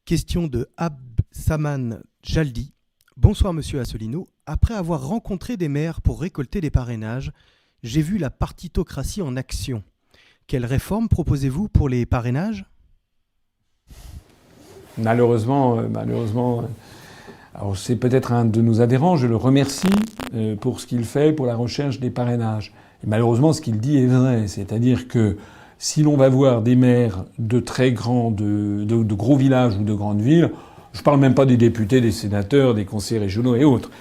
Question de Absaman Jaldi. Bonsoir Monsieur Asselineau. Après avoir rencontré des maires pour récolter des parrainages, j'ai vu la partitocratie en action. Quelle réforme proposez-vous pour les parrainages ? Malheureusement, alors c'est peut-être un de nos adhérents, je le remercie pour ce qu'il fait pour la recherche des parrainages. Et malheureusement, ce qu'il dit est vrai, c'est-à-dire que si l'on va voir des maires de très grands, de gros villages ou de grandes villes, je parle même pas des députés, des sénateurs, des conseillers régionaux et autres.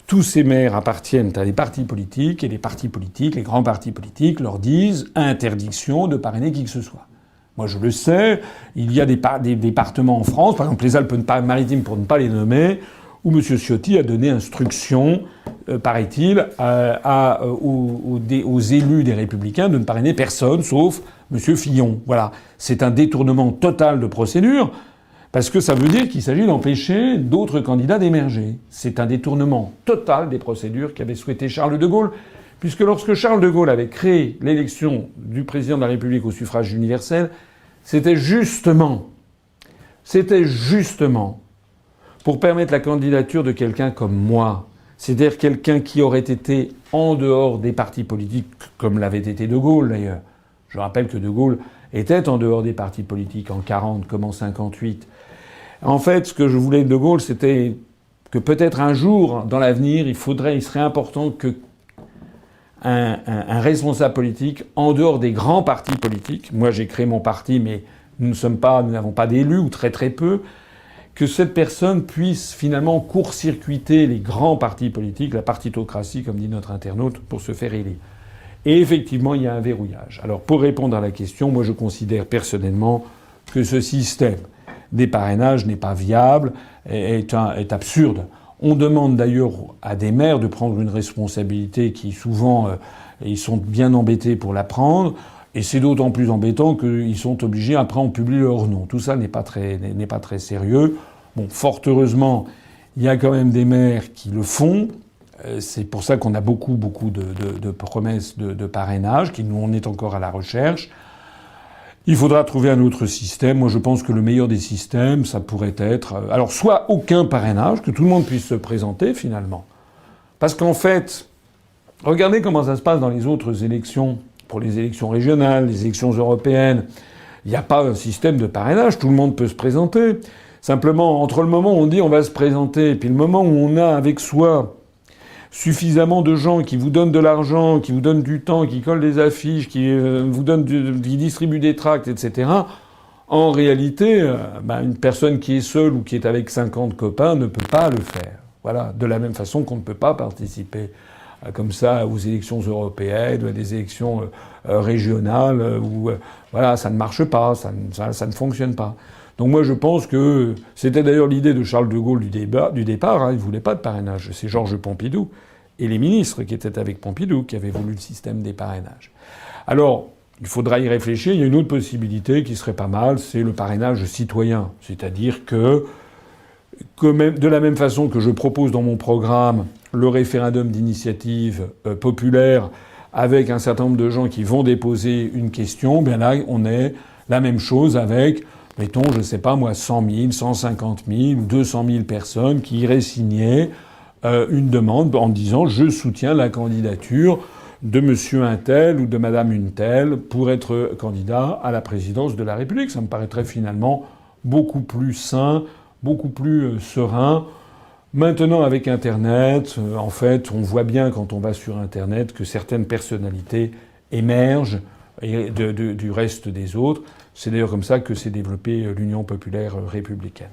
Tous ces maires appartiennent à des partis politiques et les partis politiques, les grands partis politiques, leur disent interdiction de parrainer qui que ce soit. Moi, je le sais, il y a des départements en France, par exemple les Alpes-Maritimes pour ne pas les nommer, où M. Ciotti a donné instruction, paraît-il, aux élus des Républicains de ne parrainer personne sauf M. Fillon. Voilà. C'est un détournement total de procédure, parce que ça veut dire qu'il s'agit d'empêcher d'autres candidats d'émerger. C'est un détournement total des procédures qu'avait souhaité Charles de Gaulle, puisque lorsque Charles de Gaulle avait créé l'élection du président de la République au suffrage universel, c'était justement pour permettre la candidature de quelqu'un comme moi. C'est-à-dire quelqu'un qui aurait été en dehors des partis politiques, comme l'avait été de Gaulle d'ailleurs. Je rappelle que de Gaulle était en dehors des partis politiques en 40 comme en 58. En fait, ce que je voulais de De Gaulle, c'était que peut-être un jour, dans l'avenir, il serait important que un responsable politique, en dehors des grands partis politiques, moi j'ai créé mon parti, mais nous n'avons pas d'élus, ou très très peu, que cette personne puisse finalement court-circuiter les grands partis politiques, la partitocratie, comme dit notre internaute, pour se faire élire. Et effectivement, il y a un verrouillage. Alors, pour répondre à la question, moi je considère personnellement que ce système des parrainages n'est pas viable, est absurde. On demande d'ailleurs à des maires de prendre une responsabilité qui souvent, ils sont bien embêtés pour la prendre. Et c'est d'autant plus embêtant qu'ils sont obligés, après on publie leur nom. Tout ça n'est pas très sérieux. Bon, fort heureusement, il y a quand même des maires qui le font. C'est pour ça qu'on a beaucoup de promesses de parrainage, nous on est encore à la recherche. Il faudra trouver un autre système. Moi je pense que le meilleur des systèmes, ça pourrait être... Alors soit aucun parrainage, que tout le monde puisse se présenter finalement. Parce qu'en fait, regardez comment ça se passe dans les autres élections. Pour les élections régionales, les élections européennes, il n'y a pas un système de parrainage, tout le monde peut se présenter. Simplement, entre le moment où on dit on va se présenter et puis le moment où on a avec soi suffisamment de gens qui vous donnent de l'argent, qui vous donnent du temps, qui collent des affiches, qui qui distribuent des tracts, etc., en réalité, une personne qui est seule ou qui est avec 50 copains ne peut pas le faire. Voilà. De la même façon qu'on ne peut pas participer comme ça aux élections européennes, à des élections régionales, où voilà, ça ne marche pas, ça ne fonctionne pas. Donc moi je pense que c'était d'ailleurs l'idée de Charles de Gaulle du départ, hein, il ne voulait pas de parrainage. C'est Georges Pompidou et les ministres qui étaient avec Pompidou qui avaient voulu le système des parrainages. Alors, il faudra y réfléchir. Il y a une autre possibilité qui serait pas mal, c'est le parrainage citoyen. C'est-à-dire que de la même façon que je propose dans mon programme le référendum d'initiative populaire avec un certain nombre de gens qui vont déposer une question, bien là, on est la même chose avec, mettons, je sais pas moi, 100 000, 150 000 ou 200 000 personnes qui iraient signer une demande en disant « Je soutiens la candidature de monsieur un tel ou de madame une telle pour être candidat à la présidence de la République ». Ça me paraîtrait finalement beaucoup plus sain, beaucoup plus serein. Maintenant, avec Internet, en fait, on voit bien quand on va sur Internet que certaines personnalités émergent du reste des autres. C'est d'ailleurs comme ça que s'est développée l'Union populaire républicaine.